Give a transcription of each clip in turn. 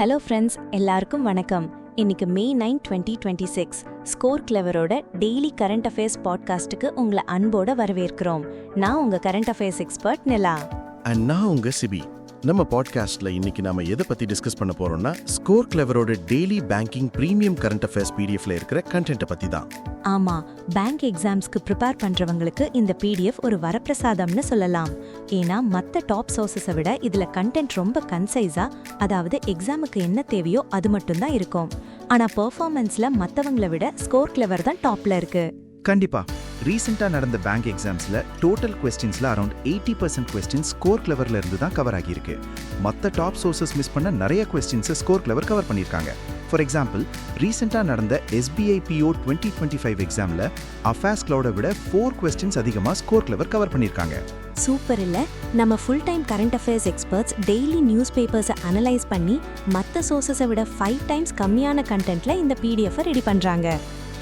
Hello friends, எல்லாருக்கும் வணக்கம். இன்னைக்கு மே 9, 2026 ஸ்கோர் கிளவரோட டெய்லி கரண்ட் அஃபேர்ஸ் பாட்காஸ்ட்டுக்கு உங்களை அன்போட வரவேற்கிறோம். நான் உங்க கரண்ட் அஃபேர்ஸ் எக்ஸ்பர்ட் நிலா. நான் உங்க சிபி. நம்ம பாட்காஸ்ட்ல இன்னைக்கு நாம எதை பத்தி டிஸ்கஸ் பண்ண போறோம்னா, ஸ்கோர் கிளவரோட daily banking premium current affairs பிடிஎஃப்ல இருக்கிற கண்டென்ட்டை பத்தி தான். ஆமா, பேங்க் எக்ஸாம்ஸ்க்கு ப்ரிப்பேர் பண்றவங்களுக்கு இந்த பிடிஎஃப் ஒரு வரப்பிரசாதம்னு சொல்லலாம். ஏன்னா மற்ற டாப் சோர்சஸை விட இதுல கண்டென்ட் ரொம்ப கன்சைஸா, அதாவது எக்ஸாமுக்கு என்ன தேவையோ அது மட்டும் தான் இருக்கும். ஆனா பெர்ஃபார்மன்ஸ்ல மத்தவங்களை விட ஸ்கோர் கிளவர் தான் டாப்ல இருக்கு. கண்டிப்பா. ரீசெண்டா நடந்த பேங்க் எக்ஸாம்ஸ்ல டோட்டல் கொஸ்டின்ஸ்ல அரௌண்ட் 80% கொஸ்டின்ஸ் ஸ்கோர் கிளவர்ல இருந்து தான் கவர் ஆகியிருக்கு. மற்ற டாப் சோர்சஸ் மிஸ் பண்ண நிறைய கொஸ்டின்ஸை ஸ்கோர் கிளவர் கவர் பண்ணியிருக்காங்க. ஃபார் எக்ஸாம்பிள், ரீசெண்டா நடந்த SBI PO 2025 எக்ஸாம்ல அஃபேர்ஸ் கிளவுட விட 4 கொஸ்டின்ஸ் அதிகமா ஸ்கோர் கிளவர் கவர் பண்ணியிருக்காங்க. சூப்பர் இல்ல? நம்ம full time current affairs experts daily news பேப்பர்ஸை அனலைஸ் பண்ணி மற்ற சோர்சஸை விட 5 டைம்ஸ் கம்மியான கண்டென்ட்ல இந்த பிடிஎஃப் ரெடி பண்றாங்க.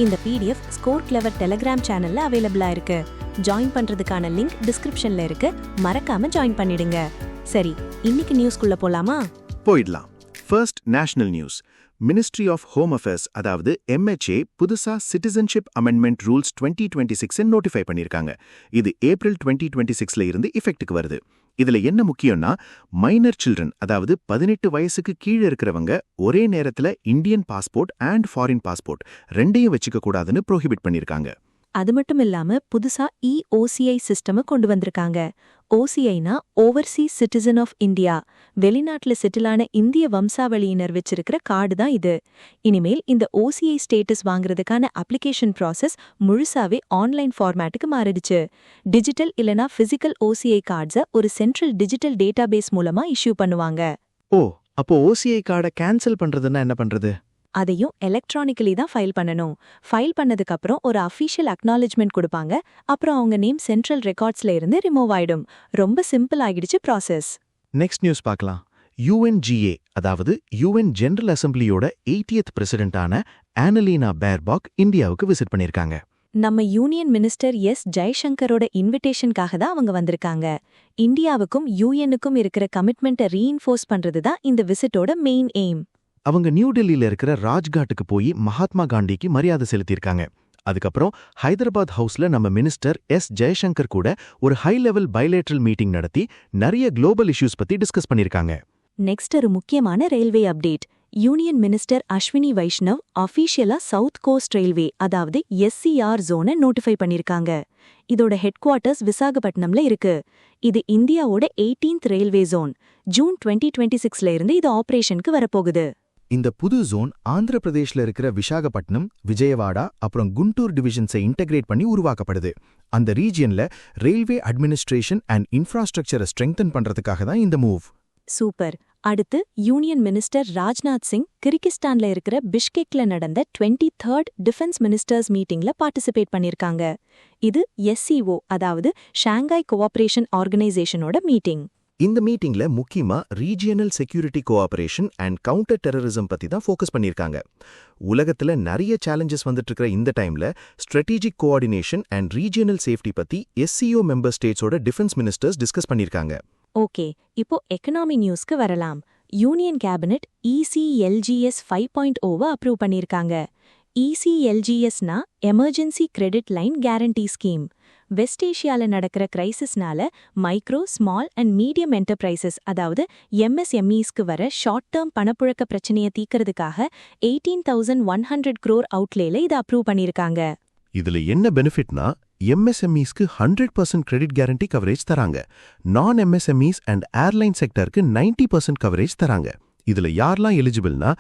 இந்த பிடிஎஃப் ஸ்கோர் கிளவர் டெலிகிராம் சேனல்ல அவைலபிளா இருக்கு. ஜாயின் பண்றதுக்கான லிங்க் டிஸ்கிரிப்ஷன்ல இருக்கு. மறக்காம ஜாயின் பண்ணிடுங்க. சரி, இன்னைக்கு நியூஸ்க்குள்ள போலாமா? போயிடலாம். First, national news. Ministry of home affairs, அதாவது MHA, புதுசா சிட்டிசன்ஷிப் அமெண்ட்மெண்ட் ரூல்ஸ் 2026 நோட்டிஃபை பண்ணியிருக்காங்க. இது ஏப்ரல் 2026ல இருந்து எஃபெக்ட்டுக்கு வருது. இதுல என்ன முக்கியம்னா, மைனர் சில்ட்ரன், அதாவது 18 வயசுக்கு கீழே இருக்கிறவங்க ஒரே நேரத்துல Indian passport and foreign passport ரெண்டையும் வச்சுக்க கூடாதுன்னு ப்ரோஹிபிட் பண்ணியிருக்காங்க. அது மட்டும் இல்லாம புதுசா EOCI சிஸ்டம் கொண்டு வந்திருக்காங்க. OCIனா ஓவர்சீஸ் சிட்டிசன் ஆஃப் இந்தியா, வெளிநாட்டுல செட்டிலான இந்திய வம்சாவளியினர் வச்சிருக்கிற கார்டு தான் இது. இனிமேல் இந்த OCI ஸ்டேட்டஸ் வாங்குறதுக்கான அப்ளிகேஷன் ப்ராசஸ் முழுசாவே ஆன்லைன் ஃபார்மேட்டுக்கு மாறிடுச்சு. டிஜிட்டல் இல்லனா பிசிக்கல் OCI கார்ட்ஸை ஒரு சென்ட்ரல் டிஜிட்டல் டேட்டாபேஸ் மூலமா இஷ்யூ பண்ணுவாங்க. ஓ, அப்போ OCI கார்டை கேன்சல் பண்றதுன்னா என்ன பண்றது? அதையும் எலக்ட்ரானிக்கலி தான் ஃபைல் பண்ணணும். ஃபைல் பண்ணதுக்கு அப்புறம் ஒரு அஃபிஷியல் அக்னாலஜ்மெண்ட் கொடுப்பாங்க. அப்புறம் அவங்க நேம் சென்ட்ரல் ரெக்கார்ட்ஸ்ல இருந்து ரிமூவ் ஆயிடும். ரொம்ப சிம்பிள் ஆகிடுச்சு ப்ராசஸ். நெக்ஸ்ட் நியூஸ் பார்க்கலாம். UNGA, அதாவது UN ஜெனரல் அசெம்பிளியோட 80th பிரசிடென்டான ஆனலீனா பேர்பாக் இந்தியாவுக்கு விசிட் பண்ணியிருக்காங்க. நம்ம யூனியன் மினிஸ்டர் ஜெய்சங்கரோட இன்விடேஷனுக்காக தான் அவங்க வந்திருக்காங்க. இந்தியாவுக்கும் UNனுக்கும் இருக்கிற கமிட்மெண்ட்டை ரீஇன்ஃபோர்ஸ் பண்றது தான் இந்த விசிட்டோட மெயின் எய்ம். அவங்க நியூ டெல்லியில இருக்கிற ராஜ்காட்டுக்கு போய் மகாத்மா காந்திக்கு மரியாதை செலுத்தியிருக்காங்க. அதுக்கப்புறம் ஹைதராபாத் ஹவுஸ்ல நம்ம மினிஸ்டர் ஜெய்சங்கர் கூட ஒரு ஹை லெவல் பைலேட்ரல் மீட்டிங் நடத்தி நிறைய குளோபல் இஷ்யூஸ் பத்தி டிஸ்கஸ் பண்ணியிருக்காங்க. நெக்ஸ்ட் ஒரு முக்கியமான railway update. Union minister Ashwini Vaishnaw அஃபீஷியலா சவுத் கோஸ்ட் ரயில்வே, அதாவது SCR ஜோனை நோட்டிஃபை பண்ணிருக்காங்க. இதோட ஹெட் குவார்ட்டர்ஸ் விசாகப்பட்டினம்ல இருக்கு. இது இந்தியாவோட 18th ரயில்வே ஜோன். ஜூன் 2026ல இருந்து இது ஆபரேஷனுக்கு வரப்போகுது. இந்த புது ஜோன் ஆந்திர பிரதேஷ்ல இருக்கிற விசாகப்பட்டினம், விஜயவாடா அப்புறம் குண்டூர் டிவிஷன்ஸை இன்டகிரேட் பண்ணி உருவாக்கப்படுது. அந்த ரீஜியன்ல ரயில்வே அட்மினிஸ்ட்ரேஷன் அண்ட் இன்ஃப்ராஸ்ட்ரக்சரை ஸ்ட்ரெங்தன் பண்றதுக்காக தான் இந்த மூவ். சூப்பர். அடுத்து யூனியன் மினிஸ்டர் ராஜ்நாத் சிங் கிர்கிஸ்தான்ல இருக்கிற பிஷ்கெக்ல நடந்த 23rd டிஃபென்ஸ் மினிஸ்டர்ஸ் மீட்டிங்ல பார்ட்டிசிபேட் பண்ணிருக்காங்க. இது SCO, அதாவது ஷாங்காய் கோஆபரேஷன் ஆர்கனைசேஷனோட மீட்டிங். இந்த மீட்டிங்ல முக்கியமா regional security cooperation and counter terrorism பத்தி தான் ஃபோக்கஸ் பண்ணியிருக்காங்க. உலகத்துல நிறைய சேலஞ்சஸ் வந்துட்டு இருக்கிற இந்த டைம்ல strategic coordination and regional safety பத்தி SCO மெம்பர் ஸ்டேட்ஸோட டிஃபென்ஸ் மினிஸ்டர்ஸ் டிஸ்கஸ் பண்ணியிருக்காங்க. ஓகே, இப்போ எக்கனாமி நியூஸ்க்கு வரலாம். யூனியன் கேபினெட் ECLGS 5.0 அப்ரூவ் பண்ணியிருக்காங்க. ECLGSனா emergency credit line guarantee scheme. West ஏஷியால நடக்கிற கிரைசிஸ்னால micro, small and medium enterprises, அதாவது MSMEஸ்க்கு வர ஷார்ட் டேர்ம் பணப்புழக்க பிரச்சனையை தீர்க்கறதுக்காக 18,100 crore அவுட்லேல இதை அப்ரூவ் பண்ணியிருக்காங்க. இதுல என்ன பெனிஃபிட்னா, MSMEஸ்க்கு 100% கிரெடிட் கேரண்டி கவரேஜ் தராங்க. நான் MSMEs அண்ட் ஏர்லைன் செக்டருக்கு 90% கவரேஜ் தராங்க. இதுல யாரெல்லாம் எலிஜிபிள்னா,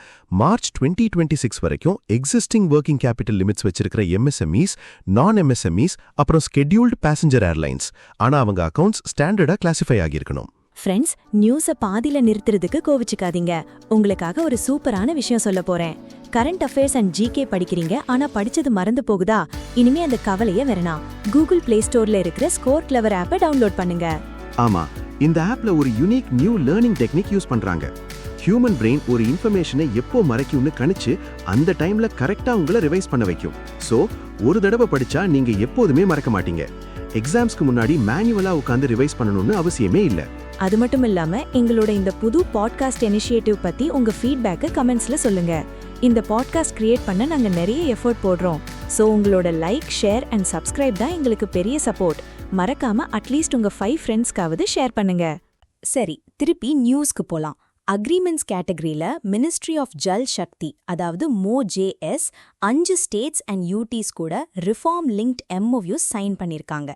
மார்ச் 2026 வரைக்கும் எக்ஸிஸ்டிங் ஒர்க்கிங் கேபிட்டல் லிமிட்ஸ் வச்சிருக்கிற MSMEs, நான் MSMEs அப்புறம் ஸ்கெட்யூல்டு பேசஞ்சர் ஏர்லைன்ஸ். ஆனா அவங்க அக்கவுண்ட்ஸ் ஸ்டாண்டர்டா கிளாசிஃபை ஆகியிருக்கணும். ஃப்ரெண்ட்ஸ், நியூஸை பாதியில நிறுத்துறதுக்கு கோவிச்சுக்காதீங்க. உங்களுக்காக ஒரு சூப்பரான விஷயம் சொல்ல போறேன். கரண்ட் அஃபேர்ஸ் அண்ட் GK படிக்கிறீங்க, ஆனா படிச்சது மறந்து போகுதா? இனிமே அந்த கவலையே வேணாம். கூகுள் பிளே ஸ்டோர்ல இருக்கிற ஸ்கோர் கிளவர் ஆப்பை டவுன்லோட் பண்ணுங்க. ஆமா, இந்த ஆப்ல ஒரு unique new learning technique use பண்றாங்க. ஹியூமன் பிரெயின் ஒரு இன்ஃபர்மேஷனை எப்போ மறைக்கும்னு கணிச்சு அந்த டைம்ல கரெக்டா உங்களை ரிவைஸ் பண்ண வைக்கும். சோ ஒரு தடவை படிச்சா நீங்க எப்போதுமே மறக்க மாட்டீங்க. எக்ஸாம்ஸ்க்கு முன்னாடி மேனுவலா உட்காந்து ரிவைஸ் பண்ணணும்னு அவசியமே இல்ல. அது மட்டும் இல்லாம எங்களோட இந்த புது பாட்காஸ்ட் இனிஷியேட்டிவ் பத்தி உங்க ஃபீட்பேக்கை கமெண்ட்ஸ்ல சொல்லுங்க. இந்த பாட்காஸ்ட் கிரியேட் பண்ண நாங்க நிறைய எஃபோர்ட் போடுறோம். சோ உங்களோட லைக், ஷேர் அண்ட் சப்ஸ்கிரைப் தான் எங்களுக்கு பெரிய சப்போர்ட். மறக்காம அட்லீஸ்ட் உங்க 5 ஃப்ரெண்ட்ஸ்க்காவது ஷேர் பண்ணுங்க. சரி, திருப்பி நியூஸ்க்கு போலாம். அக்ரிமெண்ட்ஸ் கேட்டகரியில மினிஸ்ட்ரி ஆஃப் ஜல் சக்தி அதாவது MoJS 5 ஸ்டேட்ஸ் அண்ட் யூடிஸ் கூட ரிஃபார்ம் லிங்க்ட் MOUs சைன் பண்ணிருக்காங்க.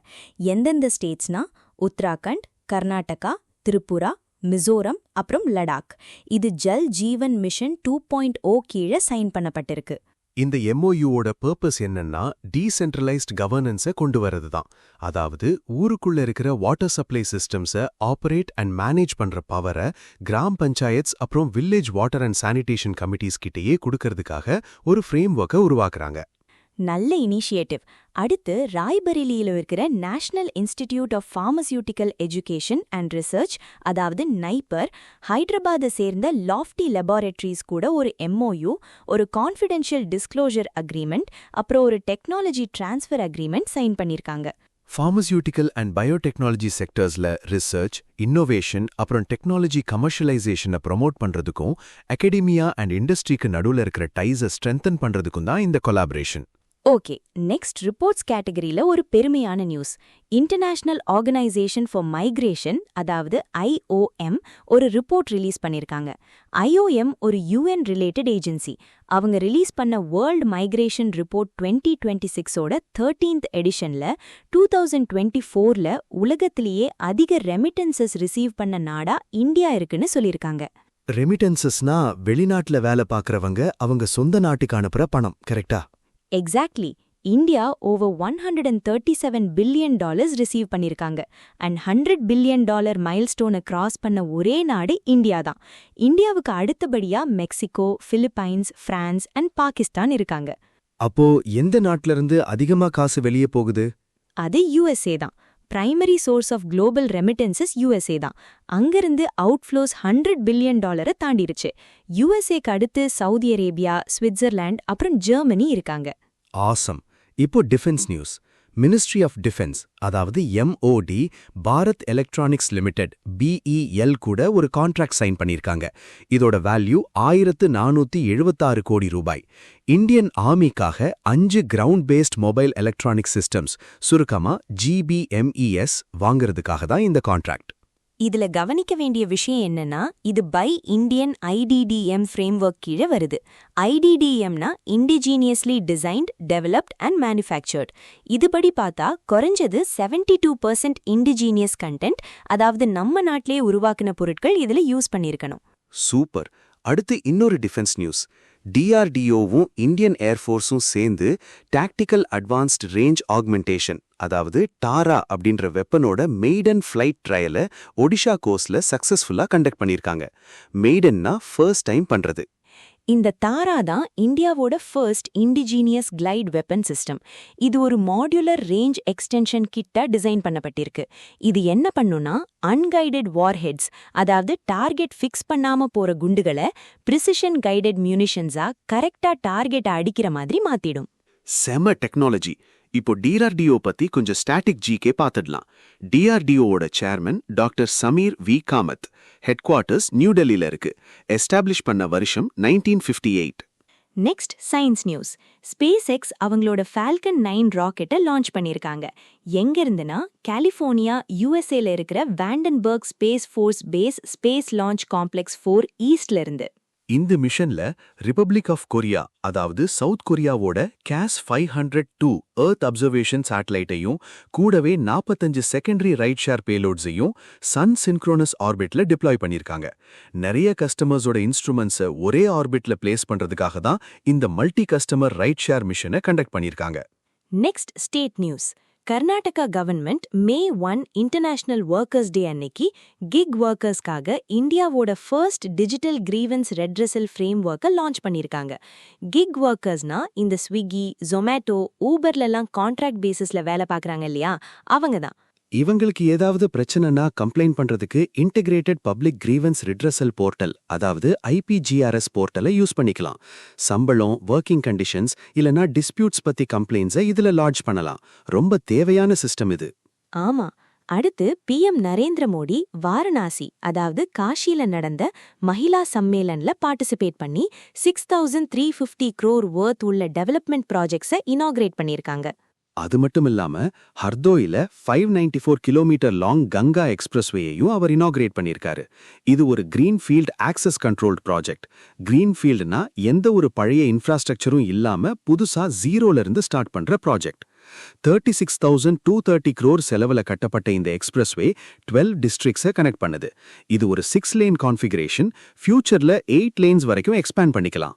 எந்தெந்த ஸ்டேட்ஸ்னா உத்தராகண்ட், கர்நாடகா, திரிபுரா, மிசோரம் அப்புறம் லடாக். இது ஜல் ஜீவன் மிஷன் 2.0 கீழே சைன் பண்ணப்பட்டிருக்கு. இந்த MOUவோட பர்பஸ் என்னன்னா டீசென்ட்ரலைஸ்ட் கவர்னன்ஸை கொண்டு வரது தான். அதாவது ஊருக்குள்ள இருக்கிற வாட்டர் சப்ளை சிஸ்டம்ஸை ஆபரேட் அண்ட் மேனேஜ் பண்ற பவரை கிராம் பஞ்சாயத்ஸ் அப்புறம் village water and sanitation committees கிட்டேயே கொடுக்கறதுக்காக ஒரு ஃப்ரேம் ஒர்க்கை உருவாக்குறாங்க. நல்ல இனிஷியேட்டிவ். அடுத்து ராய்பரேலியில் இருக்கிற national institute of pharmaceutical education and research அதாவது நைப்பர், ஹைதராபாத்தை சேர்ந்த லாஃப்டி லெபார்டரிஸ் கூட ஒரு MOU, ஒரு கான்ஃபிடென்ஷியல் டிஸ்க்ளோஷர் அக்ரிமெண்ட், அப்புறம் ஒரு டெக்னாலஜி டிரான்ஸ்ஃபர் அக்ரிமெண்ட் சைன் பண்ணிருக்காங்க. ஃபார்மசியூட்டிக்கல் அண்ட் பயோடெக்னாலஜி செக்டர்ஸ்ல ரிசர்ச், இன்னோவேஷன் அப்புறம் டெக்னாலஜி கமர்ஷியலைசேஷனை ப்ரொமோட் பண்றதுக்கும் அகாடமியா அண்ட் இண்டஸ்ட்ரிக்கு நடுவுல இருக்கிற டைஸை ஸ்ட்ரென்தன் பண்றதுக்கும் தான் இந்த கொலாபரேஷன். ஓகே, நெக்ஸ்ட் ரிப்போர்ட்ஸ் கேட்டகரியில ஒரு பெருமையான news. International organisation for migration அதாவது IOM ஒரு ரிப்போர்ட் ரிலீஸ் பண்ணிருக்காங்க. IOM ஒரு UN ரிலேட்டட் ஏஜென்சி. அவங்க ரிலீஸ் பண்ண வேர்ல்ட் மைக்ரேஷன் ரிப்போர்ட் 2026ஓட 13th எடிஷன்ல 2024ல உலகத்திலேயே அதிக ரெமிட்டன்சஸ் ரிசீவ் பண்ண நாடா இந்தியா இருக்குன்னு சொல்லியிருக்காங்க. ரெமிட்டன்சஸ்னா வெளிநாட்டுல வேலை பார்க்கறவங்க அவங்க சொந்த நாட்டுக்கு அனுப்புற பணம், கரெக்டா? Exactly. India over $137 billion receive பண்ணிருக்காங்க. அண்ட் $100 பில்லியன் மைல்ஸ்டோனை கிராஸ் பண்ண ஒரே நாடு இந்தியா தான். இந்தியாவுக்கு அடுத்தபடியா Mexico, Philippines, France and Pakistan இருக்காங்க. அப்போ எந்த நாட்டுல இருந்து அதிகமா காசு வெளியே போகுது? அது USA தான். Primary source of global remittances USA தான். அங்கிருந்து அவுட்ஃப்ளோஸ் $100 பில்லியன் தாண்டிருச்சு. USAக்கு அடுத்து சவுதி அரேபியா, ஸ்விட்சர்லாந்து அப்புறம் ஜெர்மனி இருக்காங்க. ஆசம். இப்போ defence news. Ministry of defence அதாவது MOD Bharat electronics limited BEL கூட ஒரு கான்ட்ராக்ட் சைன் பண்ணியிருக்காங்க. இதோட வேல்யூ 1476 கோடி ரூபாய். இந்தியன் ஆர்மிக்காக 5 ground based mobile electronic systems சுருக்கமா GBMES வாங்குறதுக்காக தான் இந்த கான்ட்ராக்ட். இதுல கவனிக்க வேண்டிய விஷயம் என்னன்னா, இது பை இந்தியன் IDDM ஃப்ரேம்வொர்க் கீழே வருது. IDDMனா இண்டிஜீனியஸ்லி டிசைன்ட், டெவலப்ட் அண்ட் மேனுஃபேக்சர்ட். இதுபடி பார்த்தா குறைஞ்சது 72% இண்டிஜீனியஸ் கண்டென்ட், அதாவது நம்ம நாட்டிலே உருவாக்கின பொருட்கள் இதுல யூஸ் பண்ணியிருக்கணும். சூப்பர். அடுத்து இன்னொரு டிஃபென்ஸ் நியூஸ். DRDOவும் இந்தியன் ஏர்ஃபோர்ஸும் சேர்ந்து டாக்டிக்கல் அட்வான்ஸ்ட் ரேஞ்ச் ஆக்மெண்டேஷன் அதாவது டாரா அப்படின்ற வெப்பனோட மெய்டன் ஃப்ளைட் ட்ரையலை ஒடிஷா கோஸ்ட்ல சக்சஸ்ஃபுல்லா கண்டக்ட் பண்ணியிருக்காங்க. மெய்டன்னா ஃபர்ஸ்ட் டைம் பண்றது. இந்த தாரா தான் இந்தியாவோட first indigenous glide weapon system. இது ஒரு மாடுலர் ரேஞ்ச் எக்ஸ்டென்ஷன் கிட்டா டிசைன் பண்ணப்பட்டிருக்கு. இது என்ன பண்ணுனா அன்கைடட் வார்ஹெட்ஸ் அதாவது டார்கெட் ஃபிக்ஸ் பண்ணாம போற குண்டுகளை பிரிசிஷன் கைடட் மியூனிஷன்ஸா கரெக்டா டார்கெட் அடிக்கிற மாதிரி மாத்திடும். செம டெக்னாலஜி. இப்போ DRDO பத்தி கொஞ்சம் ஸ்டாட்டிக் ஜிகே பார்த்துடலாம். DRDOவோட chairman doctor Sameer V. Kamat. Headquarters new டெல்லியில இருக்கு. எஸ்டாப்ளிஷ் பண்ண வருஷம் 1958. Next science news. SpaceX அவங்களோட ஃபால்கன் 9 ராக்கெட்டை லான்ச் பண்ணியிருக்காங்க. எங்க இருந்துனா கலிஃபோர்னியா USAல இருக்கிற Vandenberg space force base space launch complex 4 ஈஸ்ட்ல இருந்து. இந்த மிஷன்ல ரிபப்ளிக் ஆஃப் கொரியா அதாவது சவுத் கொரியாவோட CAS 502 எர்த் அப்சர்வேஷன் சேட்டலைட்டையும் கூடவே 45 செகண்டரி ரைட் ஷேர் பேலோட்ஸையும் சன் சின்க்ரோனஸ் ஆர்பிட்ல டிப்ளாய் பண்ணியிருக்காங்க. நிறைய கஸ்டமர்ஸோட இன்ஸ்ட்ருமெண்ட்ஸை ஒரே ஆர்பிட்ல பிளேஸ் பண்றதுக்காக தான் இந்த மல்டி கஸ்டமர் ரைட் ஷேர் மிஷனை கண்டக்ட் பண்ணியிருக்காங்க. Next state news. Karnataka government May 1 international workers day அன்னைக்கு கிக் ஒர்க்கர்ஸ்க்காக இந்தியாவோட first digital grievance redressal frame ஒர்க்கை லான்ச் பண்ணியிருக்காங்க. கிக் ஒர்க்கர்ஸ்னா இந்த ஸ்விக்கி, ஜொமேட்டோ, ஊபர்லலாம் கான்ட்ராக்ட் பேசிஸ்ல வேலை பார்க்குறாங்க இல்லையா, அவங்க தான். இவங்களுக்கு ஏதாவது பிரச்சனைனா கம்ப்ளைண்ட் பண்றதுக்கு integrated public grievance redressal portal அதாவது IPGRS போர்ட்டலை யூஸ் பண்ணிக்கலாம். சம்பளம், ஒர்க்கிங் கண்டிஷன்ஸ் இல்லனா டிஸ்பியூட்ஸ் பத்தி கம்ப்ளைண்ட்ஸை இதுல லாட்ஜ் பண்ணலாம். ரொம்ப தேவையான சிஸ்டம் இது. ஆமா, அடுத்து PM நரேந்திர மோடி வாரணாசி அதாவது காஷில நடந்த மகிழா சம்மேளன்ல பார்ட்டிசிபேட் பண்ணி 6350 crore worth உள்ள டெவலப்மெண்ட் ப்ராஜெக்ட்ஸை இனாகிரேட் பண்ணியிருக்காங்க. அது மட்டும் இல்லாம ஹர்தோயில 594 கிலோமீட்டர் லாங் கங்கா எக்ஸ்பிரஸ்வேயையும் அவர் இனாகிரேட் பண்ணியிருக்காரு. இது ஒரு கிரீன்ஃபீல்ட் ஆக்சஸ் கண்ட்ரோல்ட் ப்ராஜெக்ட். கிரீன்ஃபீல்டுனா எந்த ஒரு பழைய இன்ஃப்ராஸ்ட்ரக்சரும் இல்லாம புதுசா ஜீரோல இருந்து ஸ்டார்ட் பண்ற ப்ராஜெக்ட். 36,230 crore செலவுல கட்டப்பட்ட இந்த எக்ஸ்பிரஸ்வே 12 டிஸ்ட்ரிக்ட்ஸை கனெக்ட் பண்ணுது. இது ஒரு 6 லேன் கான்ஃபிகரேஷன். ஃபியூச்சர்ல 8 லேன்ஸ் வரைக்கும் எக்ஸ்பேண்ட் பண்ணிக்கலாம்.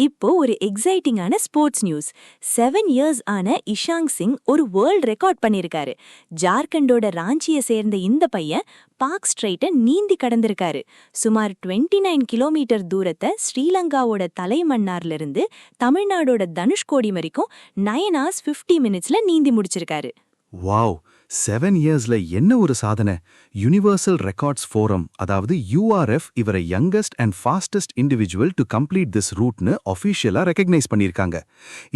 இப்போ ஒரு எக்ஸைட்டிங்கான ஸ்போர்ட்ஸ் நியூஸ். 7 இயர்ஸ் ஆன இஷாங் சிங் ஒரு வேர்ல்ட் ரெக்கார்ட் பண்ணிருக்காரு. ஜார்க்கண்டோட ராஞ்சியை சேர்ந்த இந்த பையன் பார்க் ஸ்ட்ரெயிட்டை நீந்தி கடந்திருக்காரு. சுமார் 29 கிலோமீட்டர் தூரத்தை ஸ்ரீலங்காவோட தலைமன்னார்ல இருந்து தமிழ்நாடோட தனுஷ்கோடி வரைக்கும் 9 hours 50 minutesல நீந்தி முடிச்சிருக்காரு. வாவ், 7 இயர்ஸ்ல என்ன ஒரு சாதனை! யுனிவர்சல் ரெக்கார்ட்ஸ் ஃபோரம் அதாவது URF இவரை youngest and fastest individual to complete this ரூட்னு அஃபிஷியலா ரெகக்னைஸ் பண்ணியிருக்காங்க.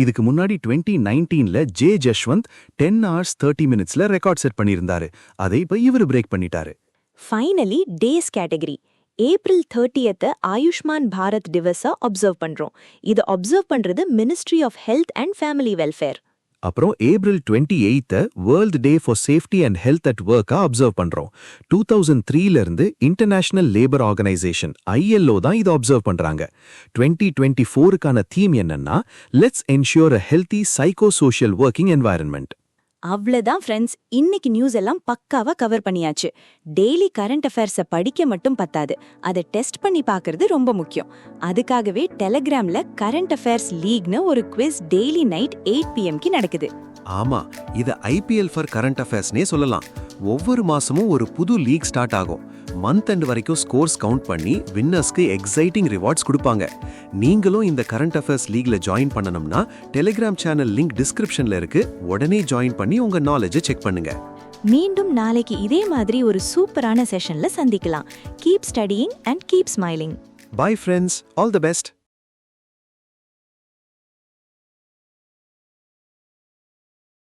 இதுக்கு முன்னாடி 2019ல ஜே ஜஷ்வந்த் 10 hours 30 minutesல ரெக்கார்ட் செட் பண்ணியிருந்தாரு. அதை இப்ப இவர் பிரேக் பண்ணிட்டாரு. Finally days category. April 30th Ayushman Bharat திவஸா அப்சர்வ் பண்றோம். இது அப்சர்வ் பண்றது ministry of health and family welfare. அப்புறம் April 28 world day for safety and health at ஒர்க்கா அப்சர்வ் பண்றோம். 2003ல இருந்து இன்டர்நேஷனல் லேபர் ஆர்கனைசேஷன் ILO தான் இதை அப்சர்வ் பண்றாங்க. 2024க்கான தீம் என்னன்னா let's ensure a healthy psycho social working environment. அவ்வளவுதான் ஃப்ரெண்ட்ஸ், இன்னைக்கு நியூஸ் எல்லாம் பக்காவா கவர் பண்ணியாச்சு. டெய்லி கரண்ட் அஃபேர்ஸை படிக்க மட்டும் பத்தாது, அதை டெஸ்ட் பண்ணி பார்க்கறது ரொம்ப முக்கியம். அதுக்காகவே டெலிகிராம்ல கரண்ட் அஃபேர்ஸ் லீக்னு ஒரு குவிஸ் டெய்லி நைட் 8 PM நடக்குது. ஆமா, இது IPL ஃபார் கரண்ட் அஃபேர்ஸ்னே சொல்லலாம். ஒவ்வொரு மாசமும் ஒரு புது லீக் ஸ்டார்ட் ஆகும். மந்த் எண்ட் வரைக்கும் ஸ்கோர்ஸ் கவுண்ட் பண்ணி வின்னர்ஸ்க்கு எக்ஸைட்டிங் ரிவார்ட்ஸ் கொடுப்பாங்க. நீங்களும் இந்த கரண்ட் அஃபேர்ஸ் லீக்ல ஜாயின் பண்ணணும்னா டெலிகிராம் சேனல் லிங்க் டிஸ்கிரிப்ஷன்ல இருக்கு. உடனே ஜாயின் பண்ணி உங்க நாலேஜை செக் பண்ணுங்க. மீண்டும் நாளைக்கு இதே மாதிரி ஒரு சூப்பரான செஷன்ல சந்திக்கலாம். Keep studying and keep smiling. Bye friends, all the best.